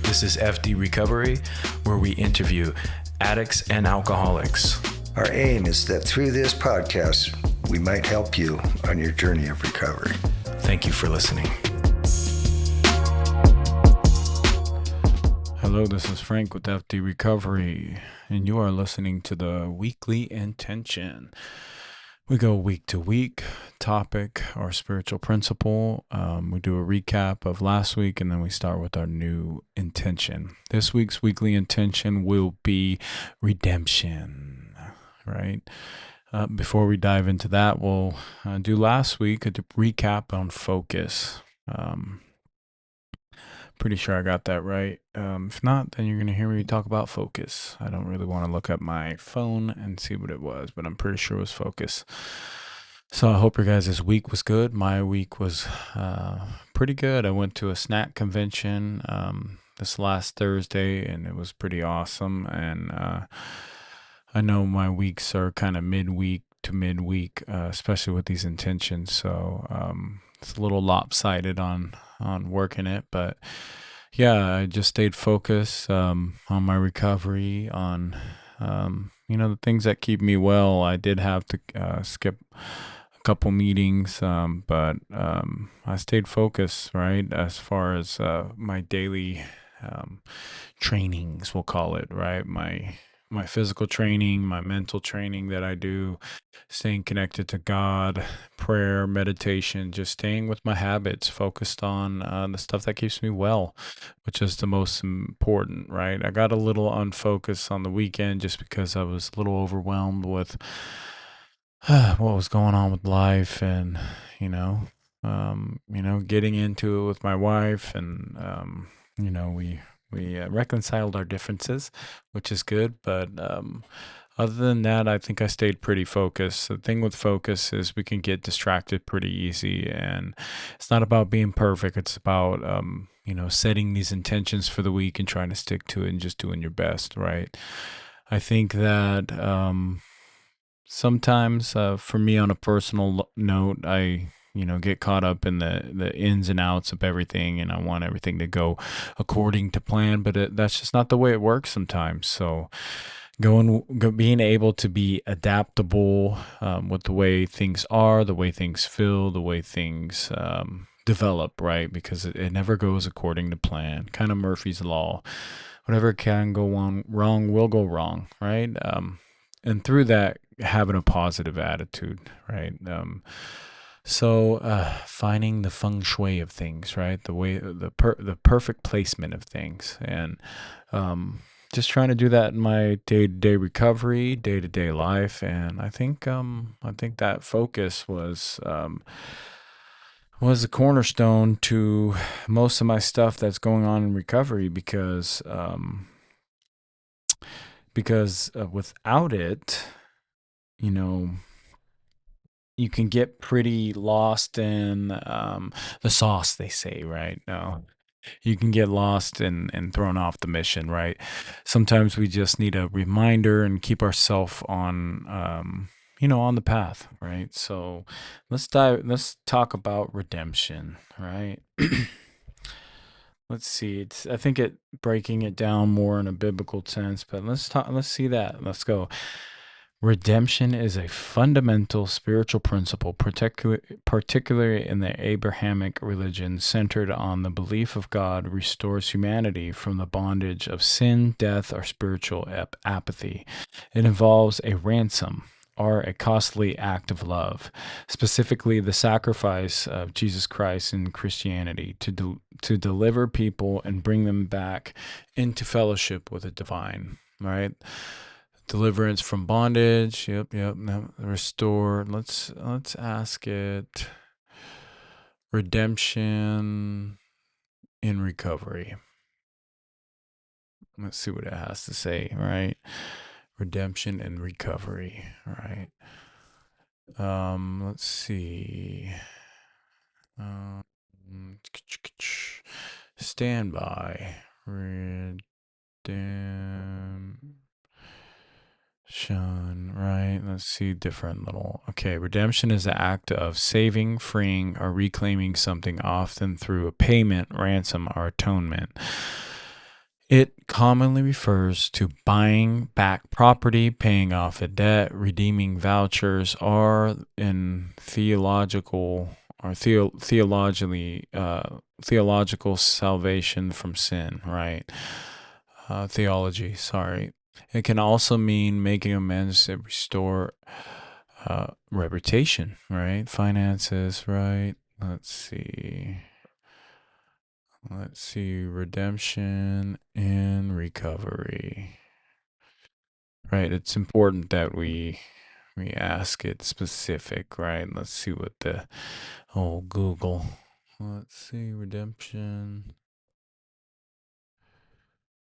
This is F.D. Recovery, where we interview addicts and alcoholics. Our aim is that through this podcast, we might help you on your journey of recovery. Thank you for listening. Hello, this is Frank with F.D. Recovery, and you are listening to the Weekly Intention. We go week to week, topic or spiritual principle. We do a recap of last week, and then we start with our new intention. This week's weekly intention will be redemption, right? Before we dive into that, we'll do last week a recap on focus. Pretty sure I got that right. If not, then you're going to hear me talk about focus. I don't really want to look up my phone and see what it was, but I'm pretty sure it was focus. So I hope your guys' week was good. My week was pretty good. I went to a snack convention this last Thursday, and it was pretty awesome. And I know my weeks are kind of midweek to midweek, especially with these intentions. So it's a little lopsided on working it, but yeah, I just stayed focused on my recovery, on the things that keep me well. I did have to skip a couple meetings, but I stayed focused, right, as far as my daily trainings, we'll call it, right, my physical training, my mental training that I do, staying connected to God, prayer, meditation, just staying with my habits, focused on the stuff that keeps me well, which is the most important, right? I got a little unfocused on the weekend just because I was a little overwhelmed with what was going on with life, and getting into it with my wife, and we reconciled our differences, which is good. But other than that, I think I stayed pretty focused. The thing with focus is we can get distracted pretty easy, and it's not about being perfect. It's about, setting these intentions for the week and trying to stick to it and just doing your best, right? I think that sometimes for me, on a personal note, I get caught up in the ins and outs of everything, and I want everything to go according to plan, but that's just not the way it works sometimes. So being able to be adaptable with the way things are, the way things feel, the way things develop, right? Because it never goes according to plan. Kind of Murphy's Law. Whatever can go wrong will go wrong, right? And through that, having a positive attitude, right? So finding the feng shui of things, right? The perfect placement of things, and just trying to do that in my day-to-day recovery, day-to-day life. And I think that focus was a cornerstone to most of my stuff that's going on in recovery, because without it, you can get pretty lost in the sauce, they say, right? No, you can get lost and thrown off the mission, right? Sometimes we just need a reminder and keep ourselves on, on the path, right? So let's talk about redemption, right? Let's see. I think breaking it down more in a biblical sense, but let's see that. Let's go. Redemption is a fundamental spiritual principle, particularly in the Abrahamic religion, centered on the belief of God restores humanity from the bondage of sin, death, or spiritual apathy. It involves a ransom, or a costly act of love, specifically the sacrifice of Jesus Christ in Christianity to deliver people and bring them back into fellowship with the divine, right? Deliverance from bondage. Yep. Restore. Let's ask it. Redemption in recovery. Let's see what it has to say, right? Redemption and recovery, right? Let's see. Standby. Redemption, right? Let's see, okay, redemption is the act of saving, freeing, or reclaiming something, often through a payment, ransom, or atonement. commonly refers to buying back property, paying off a debt, redeeming vouchers, or in theological or theological salvation from sin, right? Theology, sorry. It can also mean making amends to restore reputation, right? Finances, right? Let's see. Redemption and recovery. Right. It's important that we ask it specific, right? Let's see what Google. Let's see, redemption.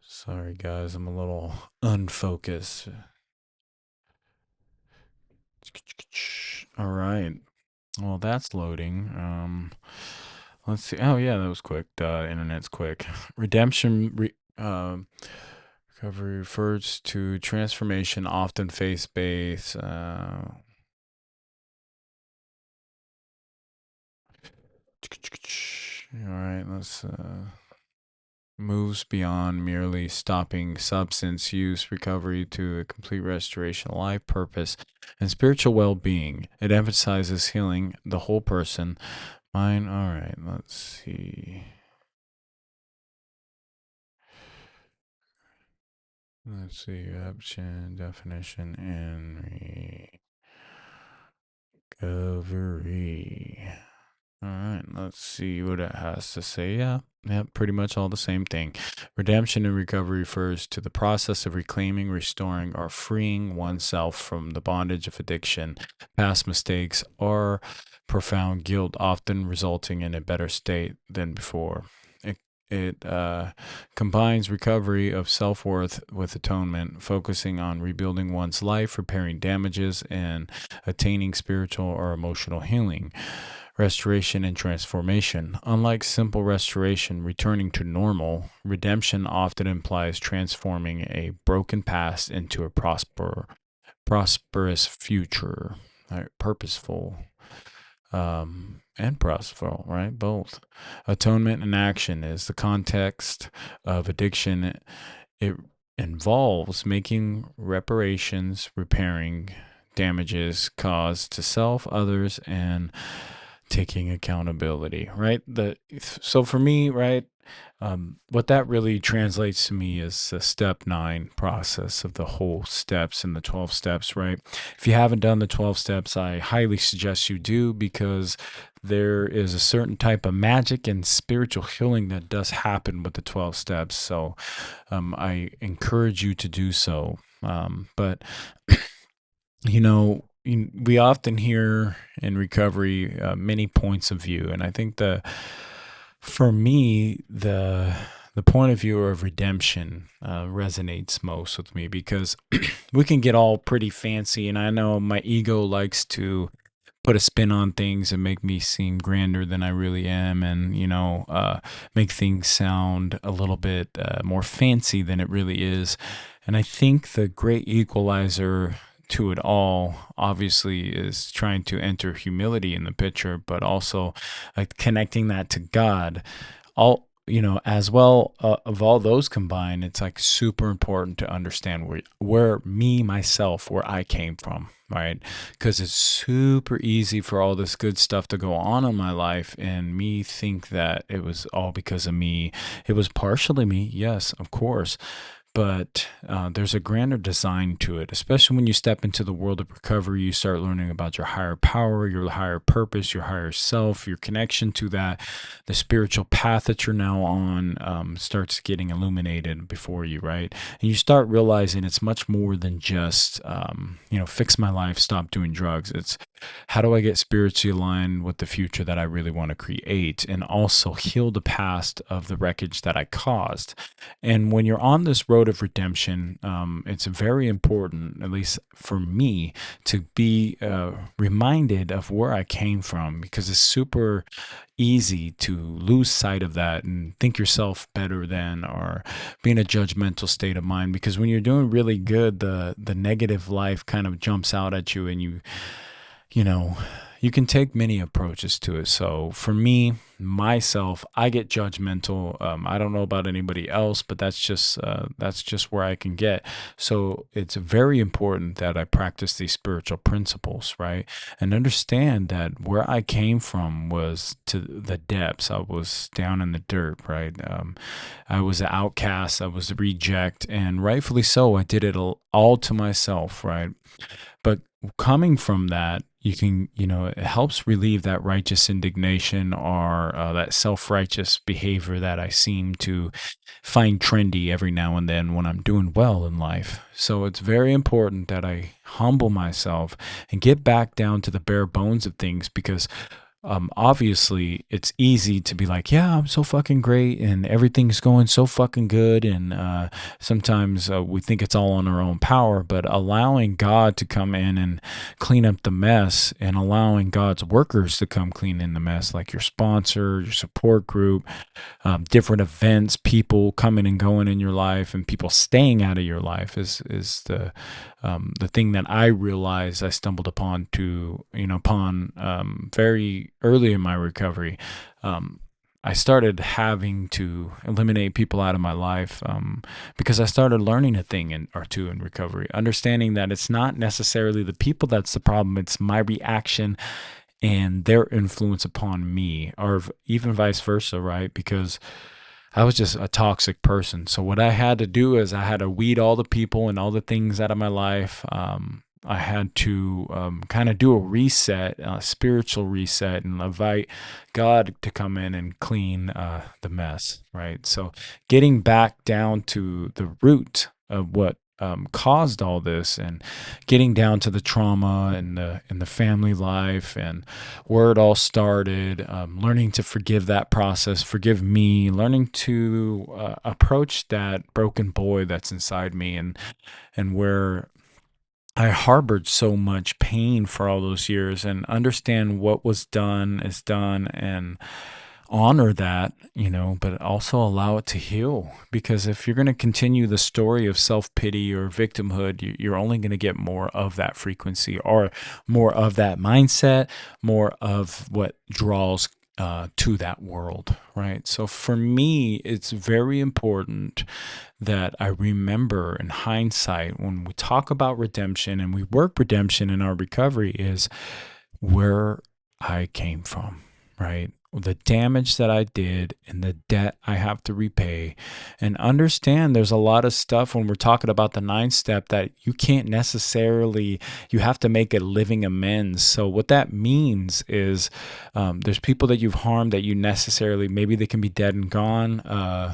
Sorry guys, I'm a little unfocused. All right. Well, that's loading. Let's see. Oh yeah, that was quick. Internet's quick. Recovery refers to transformation, often faith-based. All right, let's moves beyond merely stopping substance use recovery to a complete restoration of life purpose and spiritual well-being. It emphasizes healing the whole person. Mine. All right, let's see. Option, definition, and recovery. All right, let's see what it has to say. Yeah, pretty much all the same thing. Redemption and recovery refers to the process of reclaiming, restoring, or freeing oneself from the bondage of addiction, past mistakes, or profound guilt, often resulting in a better state than before. It combines recovery of self-worth with atonement, focusing on rebuilding one's life, repairing damages, and attaining spiritual or emotional healing. Restoration and transformation. Unlike simple restoration, returning to normal, redemption often implies transforming a broken past into a prosperous future, right? Purposeful, and prosperous, right? Both. Atonement and action is the context of addiction. It involves making reparations, repairing damages caused to self, others, and taking accountability, right? So for me, right, what that really translates to me is the step 9 process of the whole steps and the 12 steps, right? If you haven't done the 12 steps, I highly suggest you do, because there is a certain type of magic and spiritual healing that does happen with the 12 steps. So I encourage you to do so. But we often hear in recovery many points of view, and I think for me the point of view of redemption resonates most with me, because we can get all pretty fancy, and I know my ego likes to put a spin on things and make me seem grander than I really am, and make things sound a little bit more fancy than it really is. And I think the great equalizer to it all obviously is trying to enter humility in the picture, but also connecting that to God. As well, of all those combined, it's like super important to understand where I came from, right? Because it's super easy for all this good stuff to go on in my life and me think that it was all because of me. It was partially me, yes, of course. But there's a grander design to it, especially when you step into the world of recovery. You start learning about your higher power, your higher purpose, your higher self, your connection to that. The spiritual path that you're now on starts getting illuminated before you, right? And you start realizing it's much more than just, fix my life, stop doing drugs. It's how do I get spiritually aligned with the future that I really want to create, and also heal the past of the wreckage that I caused. And when you're on this road of redemption, it's very important, at least for me, to be reminded of where I came from, because it's super easy to lose sight of that and think yourself better than, or be in a judgmental state of mind. Because when you're doing really good, the negative life kind of jumps out at you, and you can take many approaches to it. So for me, myself, I get judgmental. I don't know about anybody else, but that's just where I can get. So it's very important that I practice these spiritual principles, right? And understand that where I came from was to the depths. I was down in the dirt, right? I was an outcast. I was a reject, and rightfully so. I did it all to myself, right? But coming from that, it helps relieve that righteous indignation or that self-righteous behavior that I seem to find trendy every now and then when I'm doing well in life. So it's very important that I humble myself and get back down to the bare bones of things, because obviously it's easy to be like, yeah, I'm so fucking great and everything's going so fucking good. And sometimes we think it's all on our own power, but allowing God to come in and clean up the mess, and allowing God's workers to come clean in the mess, like your sponsor, your support group, different events, people coming and going in your life, and people staying out of your life is the thing that I realized I stumbled upon very early in my recovery. I started having to eliminate people out of my life because I started learning a thing or two in recovery, understanding that it's not necessarily the people that's the problem, it's my reaction and their influence upon me, or even vice versa, right? Because I was just a toxic person. So what I had to do is I had to weed all the people and all the things out of my life. I had to kind of do a reset, a spiritual reset, and invite God to come in and clean the mess, right? So getting back down to the root of what caused all this, and getting down to the trauma and the family life and where it all started, learning to forgive that process, forgive me, learning to approach that broken boy that's inside me, and where I harbored so much pain for all those years, and understand what was done is done, and honor that, but also allow it to heal. Because if you're going to continue the story of self-pity or victimhood, you're only going to get more of that frequency, or more of that mindset, more of what draws to that world, right? So for me, it's very important that I remember in hindsight, when we talk about redemption and we work redemption in our recovery, is where I came from, right? The damage that I did and the debt I have to repay. And understand there's a lot of stuff when we're talking about the 9th step that you can't necessarily, you have to make a living amends. So what that means is there's people that you've harmed that you necessarily, maybe they can be dead and gone.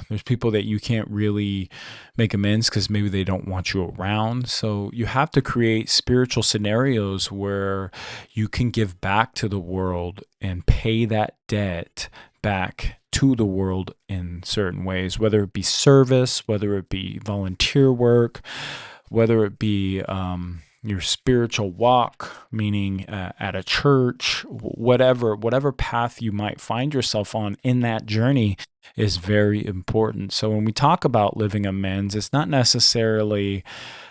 There's people that you can't really make amends because maybe they don't want you around. So you have to create spiritual scenarios where you can give back to the world and pay that debt back to the world in certain ways, whether it be service, whether it be volunteer work, whether it be your spiritual walk, meaning at a church, whatever path you might find yourself on in that journey is very important. So when we talk about living amends, it's not necessarily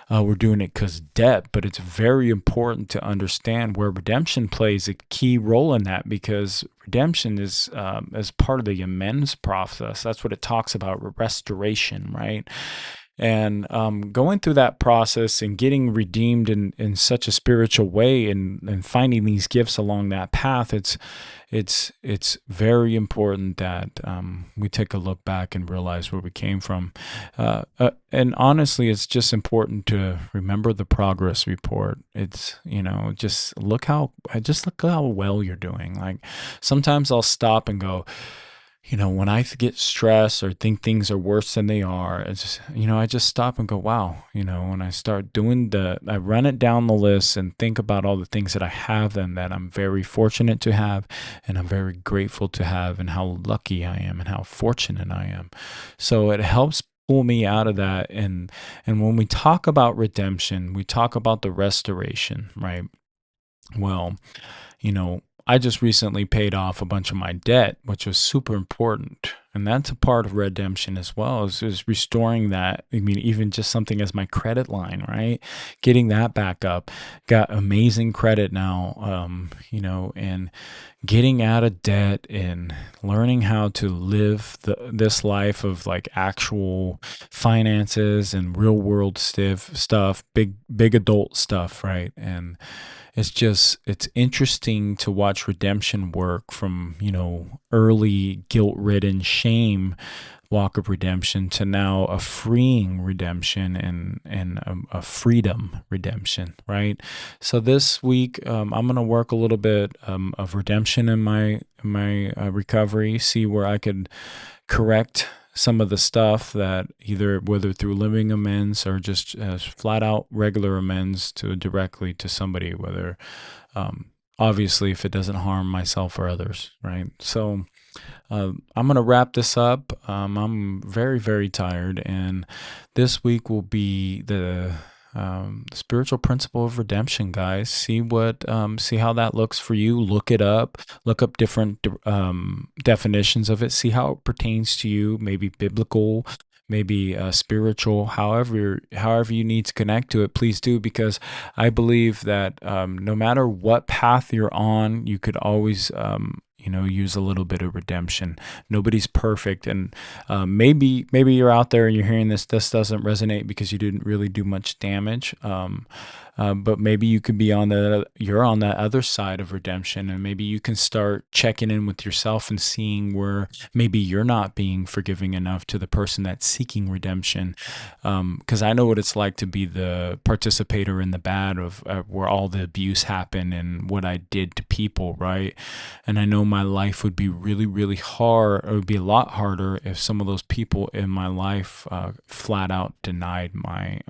we're doing it because debt, but it's very important to understand where redemption plays a key role in that, because redemption is as part of the amends process. That's what it talks about, restoration, right? And going through that process and getting redeemed in such a spiritual way, and finding these gifts along that path, it's very important that we take a look back and realize where we came from. And honestly, it's just important to remember the progress report. It's, just look how well you're doing. Like, sometimes I'll stop and go, when I get stressed or think things are worse than they are, it's, I just stop and go, wow, when I start doing I run it down the list and think about all the things that I have and that I'm very fortunate to have, and I'm very grateful to have, and how lucky I am and how fortunate I am. So it helps pull me out of that. And when we talk about redemption, we talk about the restoration, right? Well, I just recently paid off a bunch of my debt, which was super important. And that's a part of redemption as well, is restoring that. I mean, even just something as my credit line, right? Getting that back up. Got amazing credit now, and getting out of debt and learning how to live this life of like actual finances and real world stuff, big adult stuff, right? And it's interesting to watch redemption work from, early guilt-ridden shame walk of redemption to now a freeing redemption and a freedom redemption, right? So this week, I'm going to work a little bit of redemption in my recovery, see where I could correct some of the stuff that whether through living amends or just flat out regular amends directly to somebody, whether obviously if it doesn't harm myself or others, right? So I'm going to wrap this up. I'm very, very tired, and this week will be the spiritual principle of redemption, guys. See how that looks for you. Look it up. Look up different definitions of it. See how it pertains to you. Maybe biblical, maybe spiritual. However you need to connect to it, please do, because I believe that no matter what path you're on, you could always use a little bit of redemption. Nobody's perfect, and maybe you're out there and you're hearing this doesn't resonate because you didn't really do much damage. But maybe you could be you're on that other side of redemption, and maybe you can start checking in with yourself and seeing where maybe you're not being forgiving enough to the person that's seeking redemption. Because I know what it's like to be the participator in the bad of where all the abuse happened and what I did to people, right? And I know my life would be really, really hard. It would be a lot harder if some of those people in my life flat out denied my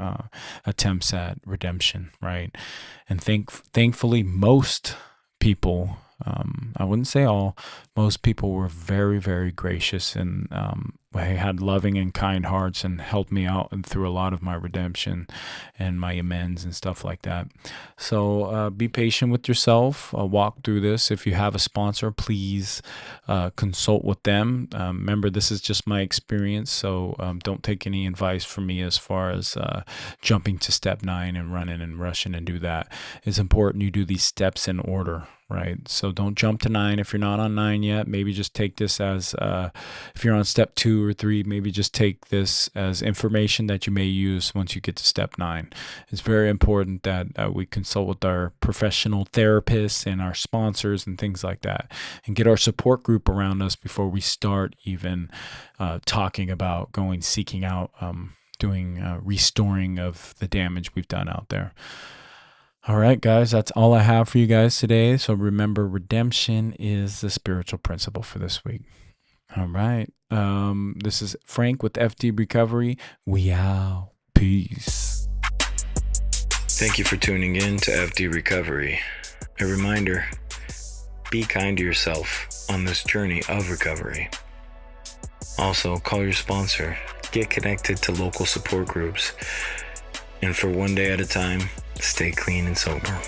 attempts at redemption. Right. And thankfully, most people, I wouldn't say all, most people were very, very gracious and had loving and kind hearts and helped me out and through a lot of my redemption and my amends and stuff like that. So be patient with yourself. Walk through this. If you have a sponsor, please consult with them. Remember, this is just my experience, so don't take any advice from me as far as jumping to step 9 and running and rushing and do that. It's important you do these steps in order, right? So don't jump to 9 if you're not on 9 yet. Maybe just take this as if you're on step 2 or 3, maybe just take this as information that you may use once you get to step 9. It's very important that we consult with our professional therapists and our sponsors and things like that, and get our support group around us before we start even talking about seeking out, doing restoring of the damage we've done out there. All right, guys, that's all I have for you guys today. So remember, redemption is the spiritual principle for this week. All right. This is Frank with F.D. Recovery. We out. Peace. Thank you for tuning in to F.D. Recovery. A reminder, be kind to yourself on this journey of recovery. Also, call your sponsor. Get connected to local support groups. And for one day at a time, stay clean and sober.